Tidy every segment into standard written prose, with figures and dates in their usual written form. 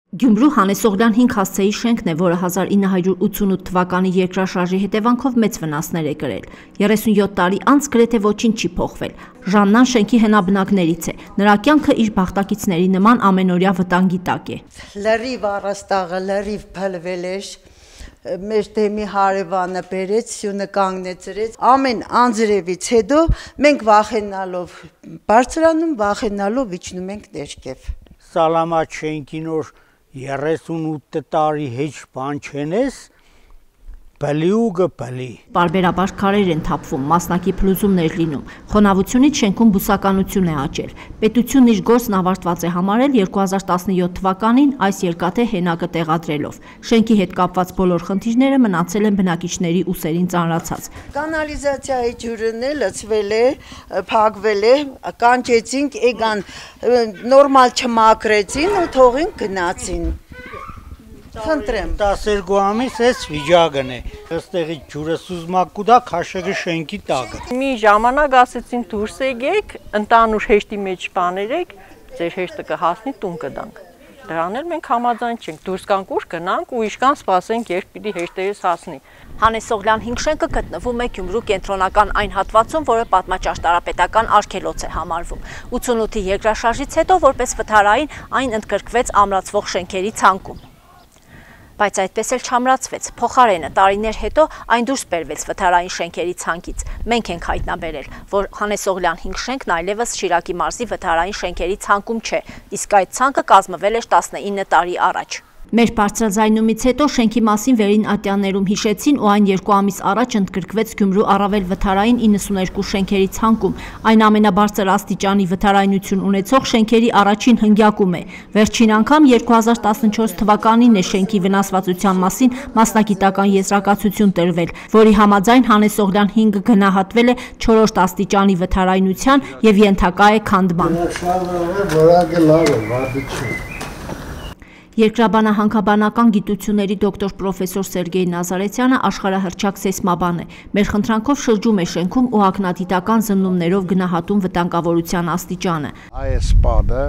Գյումրու Հանեսօղլյան 5 հասցեի շենքն է, որը 1988 թվականի երկրաշարժի հետևանքով մեծ վնասներ է կրել։ 37 տարի անց գրեթե ոչինչ չի փոխվել։ Ժաննան շենքի հնաբնակներից է։ Նրա կյանքը իր բախտակիցների նման ամենօրյա վտանգի տակ է։ Լրիվ առաստաղը լրիվ փլվել էր, մեր դեմի հարևանը բերեց, սյունը կանգնեցրեց։ Ամեն անձրևից հետո մենք վախենալով բարձրանում, վախենալով իջնում ենք ներքև։ Սալամատ շենքին որ 38 տարի հեչ բան չենես, բլի ու գբլի։ Պարբերաբար քարեր են թափվում, մասնակի փլուզումներ լինում։ Խոնավությունից շենքում բուսականություն է աճել։ Պետությունն իր գործն ավարտված է համարել 2017 թվականին այս երկաթե հենակը տեղադրելով։ Շենքի հետ կապված բոլոր խնդիրները մնացել են բնակիչների ուսերին ծանրացած։ Կանալիզացիայի ջուրն է լցվել է, փակվել է, կանչեցինք, եկան նորմալ չմաքրեցին ու թողին գնացին։ Խնդրեմ 12 ամիս էս վիճակն է, այստեղից ջուրը սուզմակ կուտա քաշեգը շենքի տակը։ Մի ժամանակ ասեցին դուրս եկեք, ընտանուր հեշտի մեջ բաներեք, ձեր հեշտը կհասնի տուն կդանք։ Դրան էլ մենք համաձայն չենք, դուրս կանք ուր գնանք ու իշքան սպասենք, երբ պիտի հեշտերս հասնի։ Հանեսօղլյան 5 շենքը գտնվում է Գյումրու կենտրոնական այն հատվածում, որը պատմաճարտարապետական արգելոց է համարվում։ 88-ի երկրաշարժից հետո որպես վթարային այն ընդգրկվեց ամրացվող շենքերի ցանկում։ Բայց այդպես էլ չամրացվեց, փոխարենը տարիներ հետո այն դուրս բերվեց վթարային շենքերի ցանկից։ Մենք ենք հայտնաբերել, որ Հանեսօղլյան 5 շենքն այլևս Շիրակի մարզի վթարային շենքերի ցանկում չէ, իսկ այդ ցանկը կազմվել էր 19 տարի առաջ։ Մեր բարձրաձայնումից հետո շենքի մասին վերին ատյաններում հիշեցին ու այն 2 ամիս առաջ ընդգրկվեց Գյումրու առավել վթարային 92 շենքերի ցանկում։ Այն ամենաբարձր աստիճանի վթարայնություն ունեցող շենքերի առաջին հնգյակում է։ Վերջին անգամ 2014 թվականին է շենքի վնասվածության մասին մասնագիտական եզրակացություն տրվել, որի համաձայն Հանեսօղլյան 5-ը գնահատվել է 4-րդ աստիճանի վթարայնության եւ ենթակա է քանդման։ Երկրաբանահանքաբանական գիտությունների դոկտոր պրոֆեսոր Սերգեյ Նազարեթյանը աշխարհահռչակ սեյսմաբան է։ Մեր խնդրանքով շրջում է շենքում ու ակնադիտական զննումներով գնահատում վտանգավորության աստիճանը։ Այս պատը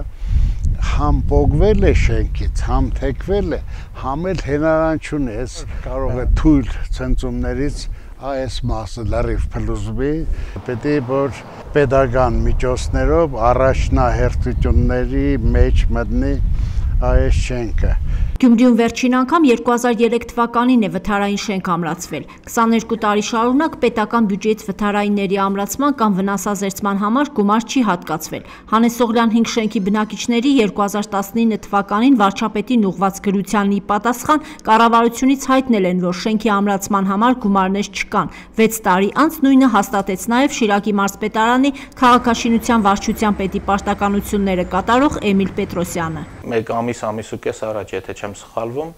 համ պոկվել է շենքից, համ թեքվել է, համ էլ հնարավորություն է, կարող է թույլ ցնցումներից այս մասը լրիվ փլուզվի, պետք է որ պետական միջոցներով առաջնահերթությունների մեջ մտնի այս շենքը։ Գյումրիում վերջին անգամ 2003 թվականին է վթարային շենք ամրացվել։ 22 տարի շարունակ պետական բյուջեից վթարայինների ամրացման կամ վնասազերծման համար գումար չի հատկացվել։ Հանեսօղլյան 5 շենքի բնակիչների 2019 թվականին վարչապետին ուղղված գրությանն ի պատասխան կառավարությունից հայտնել են, որ շենքի ամրացման համար գումարներ չկան։ 6 տարի անց նույնը հաստատեց նաև Շիրակի մարզպետարանի քաղաքաշինության վարչության պետի պաշտականությունները կատարող Էմիլ Պետրոսյանը։ Մեկ ամիս ու կես առաջ, եթե չեմ սխալվում,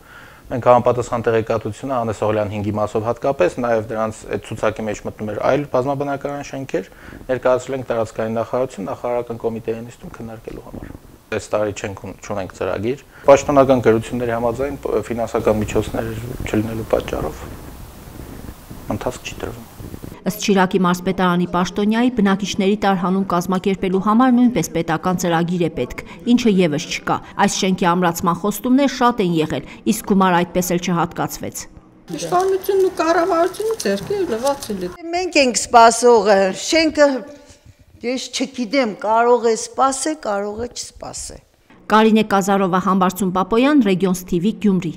մենք համապատասխան տեղեկատվությունը Հանեսօղլյան 5-ի մասով հատկապես, նաև դրանց այդ ցուցակի մեջ մտնում էր այլ բազմաբնակարան շենքեր, ներկայացրել ենք տարածքային նախարարություն նախարարական կոմիտեի նիստում քննարկելու համար։ Այս տարի չունենք ծրագիր, պաշտոնական գրությունների համաձայն ֆինանսական միջոցներ չլինելու պատճառով ընթացք չի տրվում։ Ըստ Շիրակի մարզպետարանի պաշտոնյայի բնակիչների տարհանում կազմակերպելու համար նույնպես պետական ծրագիր է պետք, ինչը եւս չկա։ Այս շենքի ամրացման խոստումներ շատ են եղել, իսկ գումար այդպես էլ չհատկացվեց։ Իշխանությունն ու կառավարությունը ձեռքի լվացել է։ Մենք ենք սպասողը, շենքը ես չգիտեմ, կարող է սպասել, կարող է չսպասել։ Կարինե Կազարովա, Համբարձում Պապոյան, Ռեգիոնս TV, Գյումրի։